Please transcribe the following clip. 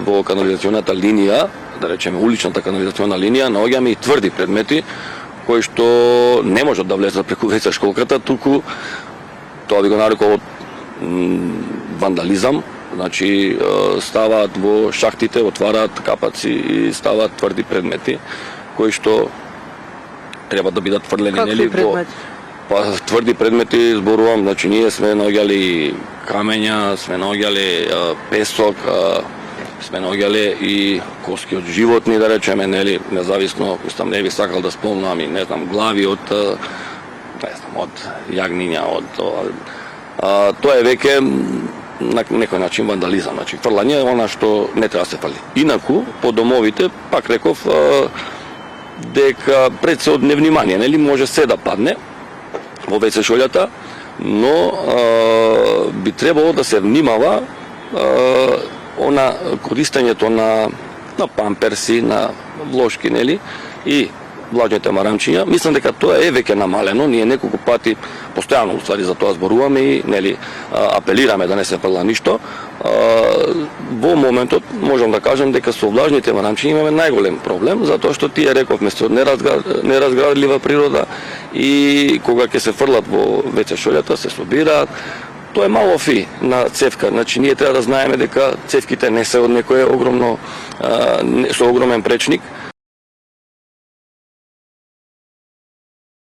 Во канализационата линија, да речеме уличната канализациона линија, наоѓаме и тврди предмети кои што не можат да влезат преку WC школката, туку тоа би го нарекол вандализам. Значи ставаат во шахтите, отвараат капаци и ставаат тврди предмети кои што треба да бидат фрлени, нели, во тврди предмети зборувам, значи ние сме наоѓали камења, сме наоѓали песок, сме наоѓали и коски од животни, да речеме, нели, независно, мислам, не би сакал да спомнам и не знам, глави од од јагниња, тоа е веќе на некој начин вандализам, значи фрлање е она што не треба да се фрли. Инаку по домовите пак реков дека пред се од невнимание, нели, може се да падне во WC шолјата, но би требало да се внимава она користењето на памперси, на влошки, нели, и влажните марамчиња. Мислам дека тоа е веќе намалено, ние неколку пати постојано уствари за тоа зборуваме и, нели, апелираме да не се фрла ништо. Во моментот можам да кажам дека со влажните марамчиња имаме најголем проблем, затоа што тие, рековме, се од неразградлива природа и кога ќе се фрлат во WC шолјата се собираат. Тоа е мало фи на цевка, значи ние треба да знаеме дека цевките не се од некое огромно со огромен пречник,